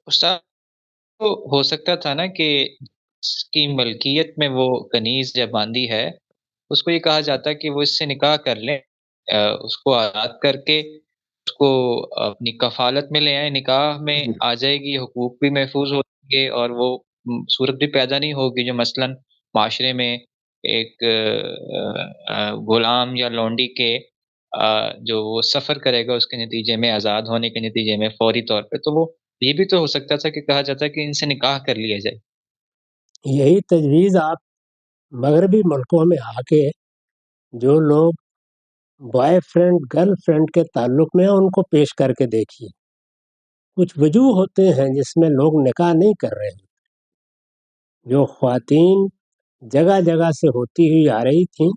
استاد، تو ہو سکتا تھا نا کہ اس کی ملکیت میں وہ کنیز یا باندی ہے، اس کو یہ کہا جاتا کہ وہ اس سے نکاح کر لیں، اس کو آزاد کر کے اس کو اپنی کفالت میں لے آئیں، نکاح میں جی آ جائے گی، حقوق بھی محفوظ ہو جائیں گے اور وہ صورت بھی پیدا نہیں ہوگی جو مثلاً معاشرے میں ایک غلام یا لونڈی کے جو وہ سفر کرے گا اس کے نتیجے میں، آزاد ہونے کے نتیجے میں فوری طور پہ، تو وہ یہ بھی تو ہو سکتا تھا کہ کہا جاتا کہ ان سے نکاح کر لیا جائے۔ یہی تجویز آپ مغربی ملکوں میں آ کے جو لوگ بوائے فرینڈ گرل فرینڈ کے تعلق میں ہیں ان کو پیش کر کے دیکھیے۔ کچھ وجوہ ہوتے ہیں جس میں لوگ نکاح نہیں کر رہے ہیں۔ جو خواتین جگہ جگہ سے ہوتی ہوئی آ رہی تھیں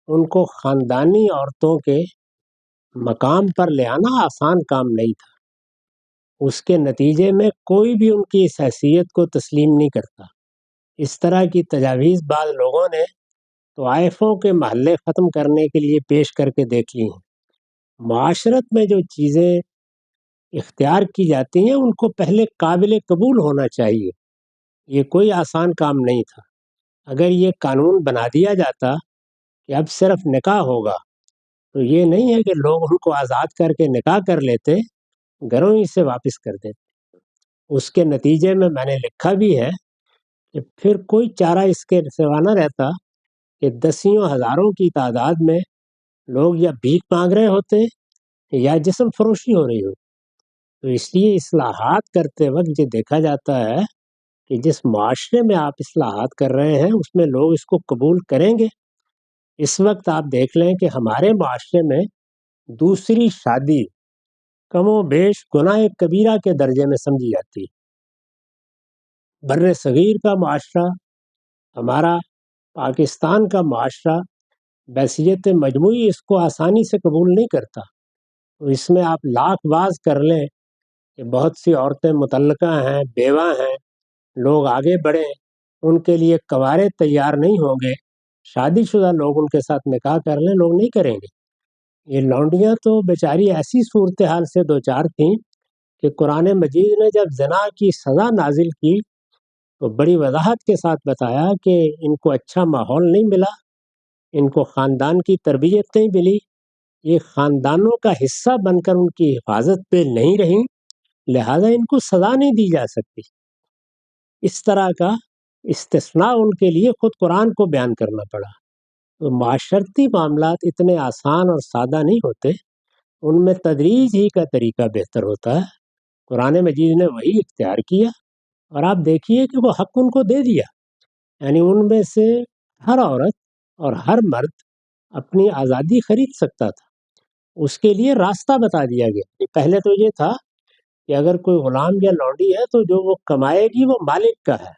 ان کو خاندانی عورتوں کے مقام پر لے آنا آسان کام نہیں تھا۔ اس کے نتیجے میں کوئی بھی ان کی اس حیثیت کو تسلیم نہیں کرتا۔ اس طرح کی تجاویز بعض لوگوں نے طائفوں کے محلے ختم کرنے کے لیے پیش کر کے دیکھ لی ہیں۔ معاشرت میں جو چیزیں اختیار کی جاتی ہیں ان کو پہلے قابل قبول ہونا چاہیے۔ یہ کوئی آسان کام نہیں تھا۔ اگر یہ قانون بنا دیا جاتا کہ اب صرف نکاح ہوگا تو یہ نہیں ہے کہ لوگ ان کو آزاد کر کے نکاح کر لیتے، گھروں ہی سے واپس کر دیتے۔ اس کے نتیجے میں نے لکھا بھی ہے کہ پھر کوئی چارہ اس کے سوا نہ رہتا کہ دسیوں ہزاروں کی تعداد میں لوگ یا بھیک مانگ رہے ہوتے یا جسم فروشی ہو رہی ہوتی۔ تو اس لیے اصلاحات کرتے وقت یہ دیکھا جاتا ہے کہ جس معاشرے میں آپ اصلاحات کر رہے ہیں اس میں لوگ اس کو قبول کریں گے۔ اس وقت آپ دیکھ لیں کہ ہمارے معاشرے میں دوسری شادی کم و بیش گناہ کبیرہ کے درجے میں سمجھی جاتی ہے۔ بر صغیر کا معاشرہ، ہمارا پاکستان کا معاشرہ بحیثیت مجموعی اس کو آسانی سے قبول نہیں کرتا۔ تو اس میں آپ لاکھ باز کر لیں کہ بہت سی عورتیں مطلقہ ہیں، بیوہ ہیں، لوگ آگے بڑھیں، ان کے لیے کنوارے تیار نہیں ہوں گے، شادی شدہ لوگ ان کے ساتھ نکاح کر لیں، لوگ نہیں کریں گے۔ یہ لونڈیاں تو بیچاری ایسی صورتحال سے دوچار تھیں کہ قرآن مجید نے جب زنا کی سزا نازل کی تو بڑی وضاحت کے ساتھ بتایا کہ ان کو اچھا ماحول نہیں ملا، ان کو خاندان کی تربیت نہیں ملی، یہ خاندانوں کا حصہ بن کر ان کی حفاظت پہ نہیں رہی، لہذا ان کو سزا نہیں دی جا سکتی۔ اس طرح کا استثناء ان کے لیے خود قرآن کو بیان کرنا پڑا۔ تو معاشرتی معاملات اتنے آسان اور سادہ نہیں ہوتے، ان میں تدریج ہی کا طریقہ بہتر ہوتا ہے۔ قرآن مجید نے وہی اختیار کیا اور آپ دیکھیے کہ وہ حق ان کو دے دیا، یعنی ان میں سے ہر عورت اور ہر مرد اپنی آزادی خرید سکتا تھا۔ اس کے لیے راستہ بتا دیا گیا۔ پہلے تو یہ تھا کہ اگر کوئی غلام یا لونڈی ہے تو جو وہ کمائے گی وہ مالک کا ہے۔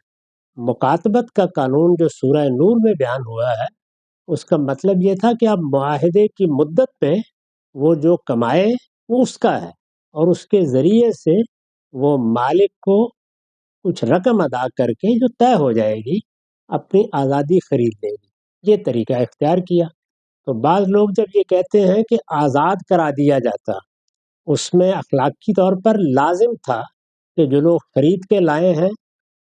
مکاتبت کا قانون جو سورہ نور میں بیان ہوا ہے اس کا مطلب یہ تھا کہ اب معاہدے کی مدت پہ وہ جو کمائے وہ اس کا ہے اور اس کے ذریعے سے وہ مالک کو کچھ رقم ادا کر کے جو طے ہو جائے گی اپنی آزادی خرید لے گی۔ یہ طریقہ اختیار کیا۔ تو بعض لوگ جب یہ کہتے ہیں کہ آزاد کرا دیا جاتا، اس میں اخلاقی طور پر لازم تھا کہ جو لوگ خرید کے لائے ہیں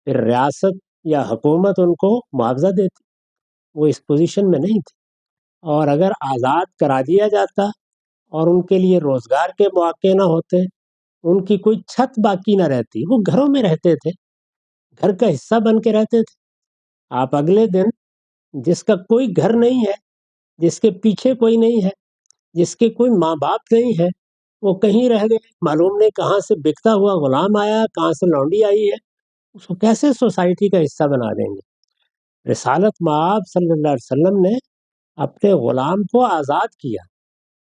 پھر ریاست یا حکومت ان کو معاوضہ دیتی، وہ اس پوزیشن میں نہیں تھی۔ اور اگر آزاد کرا دیا جاتا اور ان کے لیے روزگار کے مواقع نہ ہوتے، ان کی کوئی چھت باقی نہ رہتی، وہ گھروں میں رہتے تھے، گھر کا حصہ بن کے رہتے تھے۔ آپ اگلے دن جس کا کوئی گھر نہیں ہے، جس کے پیچھے کوئی نہیں ہے، جس کے کوئی ماں باپ نہیں ہے، وہ کہیں رہ گئے، معلوم نہیں کہاں سے بکتا ہوا غلام آیا، کہاں سے لونڈی آئی ہے، اس کو کیسے سوسائٹی کا حصہ بنا دیں گے؟ رسالت مآب صلی اللہ علیہ وسلم نے اپنے غلام کو آزاد کیا،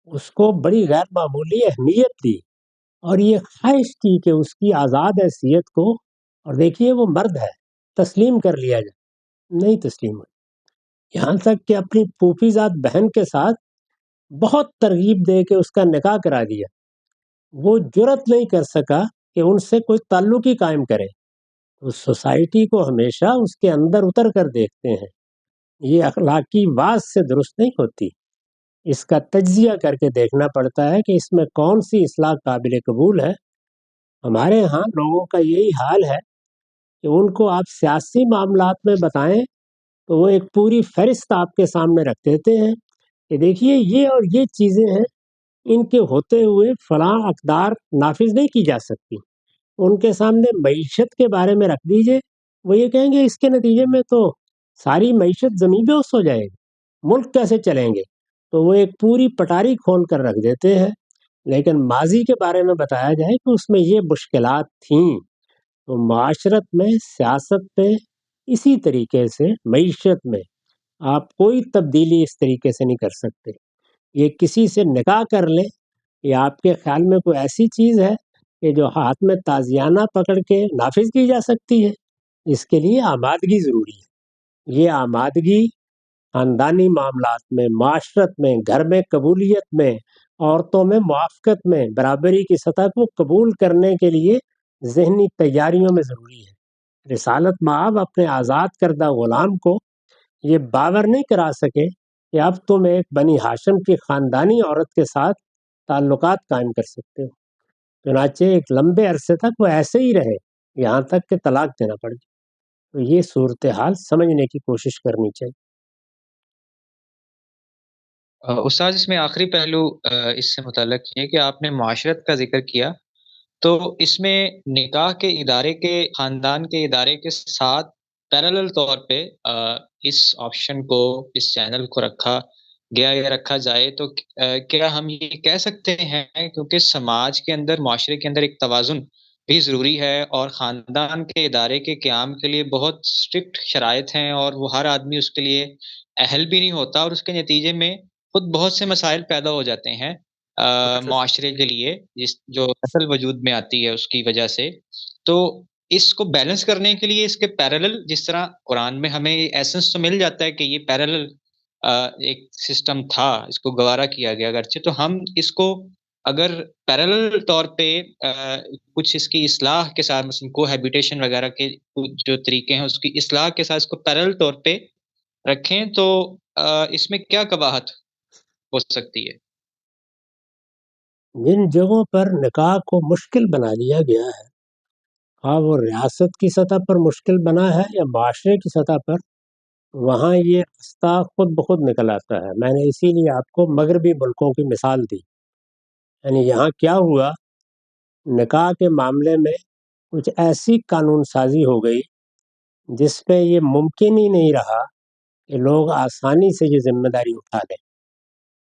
اس کو بڑی غیر معمولی اہمیت دی اور یہ خواہش کی کہ اس کی آزاد حیثیت کو، اور دیکھیے وہ مرد ہے، تسلیم کر لیا جائے، نہیں تسلیم ہوا۔ یہاں تک کہ اپنی پھوپھی زاد بہن کے ساتھ بہت ترغیب دے کے اس کا نکاح کرا دیا۔ وہ جرأت نہیں کر سکا کہ ان سے کوئی تعلق ہی قائم کرے۔ اس سوسائٹی کو ہمیشہ اس کے اندر اتر کر دیکھتے ہیں۔ یہ اخلاقی واز سے درست نہیں ہوتی، اس کا تجزیہ کر کے دیکھنا پڑتا ہے کہ اس میں کون سی اصلاح قابل قبول ہے۔ ہمارے ہاں لوگوں کا یہی حال ہے کہ ان کو آپ سیاسی معاملات میں بتائیں تو وہ ایک پوری فہرست آپ کے سامنے رکھ دیتے ہیں کہ دیکھیے یہ اور یہ چیزیں ہیں، ان کے ہوتے ہوئے فلاں اقدار نافذ نہیں کی جا سکتی۔ ان کے سامنے معیشت کے بارے میں رکھ دیجئے، وہ یہ کہیں گے اس کے نتیجے میں تو ساری معیشت زمین پہ اس ہو جائے گی، ملک کیسے چلیں گے؟ تو وہ ایک پوری پٹاری کھول کر رکھ دیتے ہیں۔ لیکن ماضی کے بارے میں بتایا جائے کہ اس میں یہ مشکلات تھیں، تو معاشرت میں، سیاست میں، اسی طریقے سے معیشت میں آپ کوئی تبدیلی اس طریقے سے نہیں کر سکتے۔ یہ کسی سے نکاح کر لیں، یہ آپ کے خیال میں کوئی ایسی چیز ہے کہ جو ہاتھ میں تازیانہ پکڑ کے نافذ کی جا سکتی ہے؟ اس کے لیے آمادگی ضروری ہے۔ یہ آمادگی خاندانی معاملات میں، معاشرت میں، گھر میں قبولیت میں، عورتوں میں موافقت میں، برابری کی سطح کو قبول کرنے کے لیے ذہنی تیاریوں میں ضروری ہے۔ رسالت مآب اپنے آزاد کردہ غلام کو یہ باور نہیں کرا سکے کہ اب تم ایک بنی ہاشم کی خاندانی عورت کے ساتھ تعلقات قائم کر سکتے ہو، چنانچہ ایک لمبے عرصے تک وہ ایسے ہی رہے، یہاں تک کہ طلاق دینا پڑ گیا۔ تو یہ صورتحال سمجھنے کی کوشش کرنی چاہیے۔ استاد اس میں آخری پہلو اس سے متعلق یہ ہے کہ آپ نے معاشرت کا ذکر کیا، تو اس میں نکاح کے ادارے کے خاندان کے ادارے کے ساتھ پیرالل طور پہ اس آپشن کو، اس چینل کو رکھا گیا یا رکھا جائے تو کیا ہم یہ کہہ سکتے ہیں کیونکہ سماج کے اندر، معاشرے کے اندر ایک توازن بھی ضروری ہے اور خاندان کے ادارے کے قیام کے لیے بہت اسٹرکٹ شرائط ہیں اور وہ ہر آدمی اس کے لیے اہل بھی نہیں ہوتا اور اس کے نتیجے میں خود بہت سے مسائل پیدا ہو جاتے ہیں معاشرے کے لیے، جو نسل وجود میں آتی ہے اس کی وجہ سے۔ تو اس کو بیلنس کرنے کے لیے اس کے پیرالل، جس طرح قرآن میں ہمیں ایسنس تو مل جاتا ہے کہ یہ پیرالل ایک سسٹم تھا، اس کو گوارا کیا گیا اگرچہ، تو ہم اس کو اگر پیرالل طور پہ کچھ اس کی اصلاح کے ساتھ، مثلا کوہیبیٹیشن وغیرہ کے جو طریقے ہیں اس کی اصلاح کے ساتھ اس کو پیرالل طور پہ رکھیں تو اس میں کیا قباحت ہو سکتی ہے؟ جن جگہوں پر نکاح کو مشکل بنا دیا گیا ہے، ہاں وہ ریاست کی سطح پر مشکل بنا ہے یا معاشرے کی سطح پر، وہاں یہ راستہ خود بخود نکل آتا ہے۔ میں نے اسی لیے آپ کو مغربی ملکوں کی مثال دی۔ یعنی یہاں کیا ہوا، نکاح کے معاملے میں کچھ ایسی قانون سازی ہو گئی جس پہ یہ ممکن ہی نہیں رہا کہ لوگ آسانی سے یہ ذمہ داری اٹھا لیں۔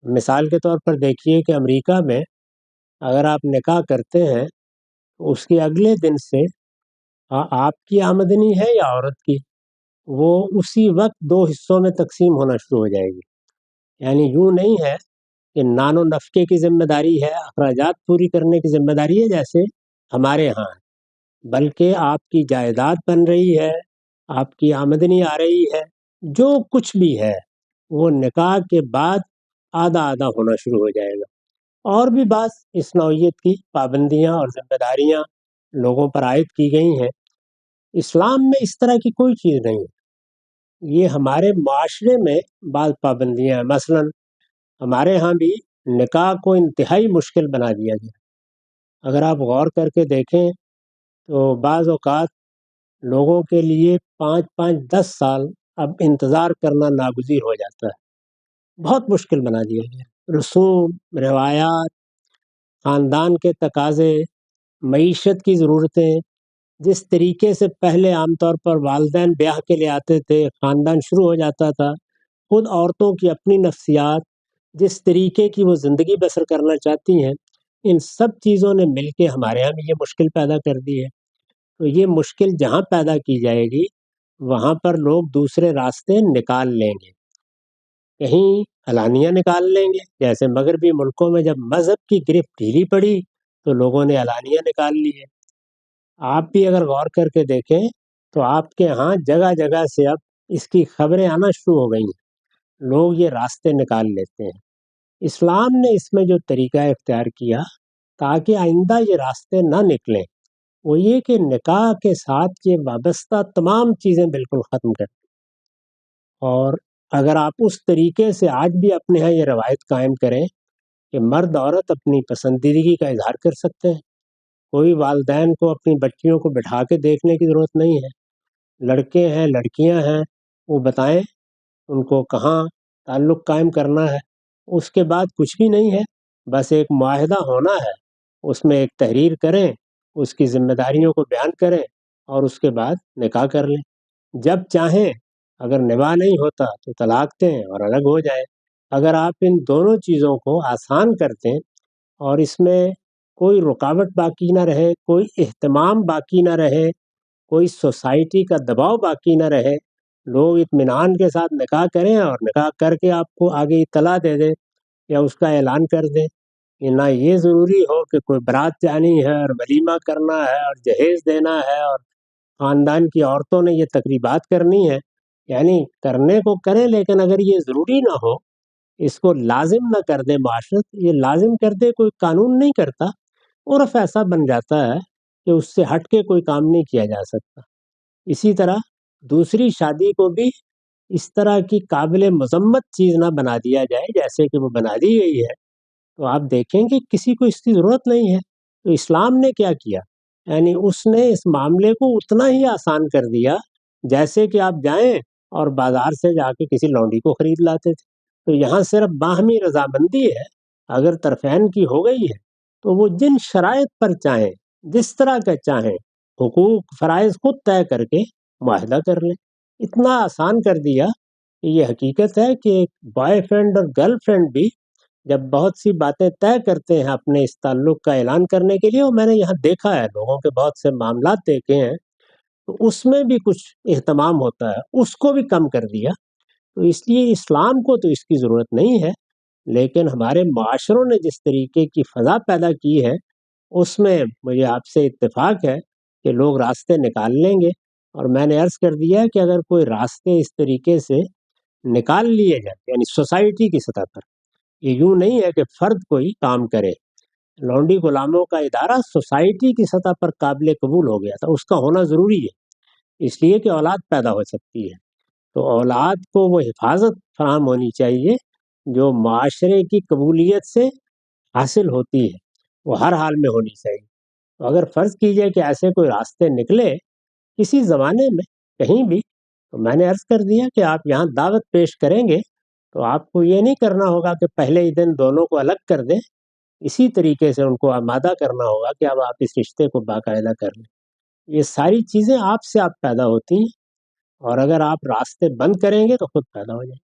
مثال کے طور پر دیکھیے کہ امریکہ میں اگر آپ نکاح کرتے ہیں تو اس کے اگلے دن سے آپ کی آمدنی ہے یا عورت کی، وہ اسی وقت دو حصوں میں تقسیم ہونا شروع ہو جائے گی۔ یعنی یوں نہیں ہے کہ نان و نفقے کی ذمہ داری ہے، اخراجات پوری کرنے کی ذمہ داری ہے جیسے ہمارے ہاں ہے، بلکہ آپ کی جائیداد بن رہی ہے، آپ کی آمدنی آ رہی ہے، جو کچھ بھی ہے وہ نکاح کے بعد آدھا آدھا ہونا شروع ہو جائے گا۔ اور بھی بعض اس نوعیت کی پابندیاں اور ذمہ داریاں لوگوں پر عائد کی گئی ہیں۔ اسلام میں اس طرح کی کوئی چیز نہیں ہے، یہ ہمارے معاشرے میں بعض پابندیاں ہیں۔ مثلا ہمارے ہاں بھی نکاح کو انتہائی مشکل بنا دیا گیا۔ اگر آپ غور کر کے دیکھیں تو بعض اوقات لوگوں کے لیے 5-5 10 سال اب انتظار کرنا ناگزیر ہو جاتا ہے، بہت مشکل بنا دیا گیا۔ رسوم، روایات، خاندان کے تقاضے، معیشت کی ضرورتیں، جس طریقے سے پہلے عام طور پر والدین بیاہ کے لیے آتے تھے، خاندان شروع ہو جاتا تھا، خود عورتوں کی اپنی نفسیات، جس طریقے کی وہ زندگی بسر کرنا چاہتی ہیں، ان سب چیزوں نے مل کے ہمارے یہاں بھی یہ مشکل پیدا کر دی ہے۔ تو یہ مشکل جہاں پیدا کی جائے گی وہاں پر لوگ دوسرے راستے نکال لیں گے، کہیں علانیہ نکال لیں گے، جیسے مغربی ملکوں میں جب مذہب کی گرفت ڈھیلی پڑی تو لوگوں نے علانیہ نکال لی ہے۔ آپ بھی اگر غور کر کے دیکھیں تو آپ کے ہاں جگہ جگہ سے اب اس کی خبریں آنا شروع ہو گئی ہیں، لوگ یہ راستے نکال لیتے ہیں۔ اسلام نے اس میں جو طریقہ اختیار کیا تاکہ آئندہ یہ راستے نہ نکلیں، وہ یہ کہ نکاح کے ساتھ یہ وابستہ تمام چیزیں بالکل ختم کر دیں۔ اور اگر آپ اس طریقے سے آج بھی اپنے ہاں یہ روایت قائم کریں کہ مرد عورت اپنی پسندیدگی کا اظہار کر سکتے ہیں، کوئی والدین کو اپنی بچیوں کو بٹھا کے دیکھنے کی ضرورت نہیں ہے، لڑکے ہیں لڑکیاں ہیں وہ بتائیں ان کو کہاں تعلق قائم کرنا ہے، اس کے بعد کچھ بھی نہیں ہے، بس ایک معاہدہ ہونا ہے، اس میں ایک تحریر کریں، اس کی ذمہ داریوں کو بیان کریں اور اس کے بعد نکاح کر لیں، جب چاہیں اگر نباہ نہیں ہوتا تو طلاق دیں اور الگ ہو جائے۔ اگر آپ ان دونوں چیزوں کو آسان کر دیں اور اس میں کوئی رکاوٹ باقی نہ رہے، کوئی اہتمام باقی نہ رہے، کوئی سوسائٹی کا دباؤ باقی نہ رہے، لوگ اطمینان کے ساتھ نکاح کریں اور نکاح کر کے آپ کو آگے اطلاع دے دیں یا اس کا اعلان کر دیں، کہ نہ یہ ضروری ہو کہ کوئی برات جانی ہے اور ولیمہ کرنا ہے اور جہیز دینا ہے اور خاندان کی عورتوں نے یہ تقریبات کرنی ہے، یعنی کرنے کو کریں لیکن اگر یہ ضروری نہ ہو، اس کو لازم نہ کر دے معاشرت، یہ لازم کر دے کوئی قانون نہیں کرتا، عرف ایسا بن جاتا ہے کہ اس سے ہٹ کے کوئی کام نہیں کیا جا سکتا۔ اسی طرح دوسری شادی کو بھی اس طرح کی قابل مذمت چیز نہ بنا دیا جائے جیسے کہ وہ بنا دی گئی ہے، تو آپ دیکھیں کہ کسی کو اس کی ضرورت نہیں ہے۔ تو اسلام نے کیا کیا، یعنی اس نے اس معاملے کو اتنا ہی آسان کر دیا جیسے کہ آپ جائیں اور بازار سے جا کے کسی لونڈی کو خرید لاتے تھے۔ تو یہاں صرف باہمی رضامندی ہے، اگر طرفین کی ہو گئی ہے تو وہ جن شرائط پر چاہیں جس طرح کا چاہیں حقوق فرائض خود طے کر کے معاہدہ کر لیں۔ اتنا آسان کر دیا کہ یہ حقیقت ہے کہ ایک بوائے فرینڈ اور گرل فرینڈ بھی جب بہت سی باتیں طے کرتے ہیں اپنے اس تعلق کا اعلان کرنے کے لیے، اور میں نے یہاں دیکھا ہے لوگوں کے بہت سے معاملات دیکھے ہیں، تو اس میں بھی کچھ اہتمام ہوتا ہے، اس کو بھی کم کر دیا۔ تو اس لیے اسلام کو تو اس کی ضرورت نہیں ہے، لیکن ہمارے معاشروں نے جس طریقے کی فضا پیدا کی ہے اس میں مجھے آپ سے اتفاق ہے کہ لوگ راستے نکال لیں گے، اور میں نے عرض کر دیا کہ اگر کوئی راستے اس طریقے سے نکال لیے جائیں یعنی سوسائٹی کی سطح پر، یہ یوں نہیں ہے کہ فرد کوئی کام کرے، لونڈی غلاموں کا ادارہ سوسائٹی کی سطح پر قابل قبول ہو گیا تھا، اس کا ہونا ضروری ہے اس لیے کہ اولاد پیدا ہو سکتی ہے، تو اولاد کو وہ حفاظت فراہم ہونی چاہیے جو معاشرے کی قبولیت سے حاصل ہوتی ہے، وہ ہر حال میں ہونی چاہیے۔ تو اگر فرض کیجئے کہ ایسے کوئی راستے نکلے کسی زمانے میں کہیں بھی، تو میں نے عرض کر دیا کہ آپ یہاں دعوت پیش کریں گے تو آپ کو یہ نہیں کرنا ہوگا کہ پہلے ہی دن دونوں کو الگ کر دیں، اسی طریقے سے ان کو آمادہ کرنا ہوگا کہ اب آپ اس رشتے کو باقاعدہ کر لیں۔ یہ ساری چیزیں آپ سے آپ پیدا ہوتی ہیں، اور اگر آپ راستے بند کریں گے تو خود پیدا ہو جائیں گے۔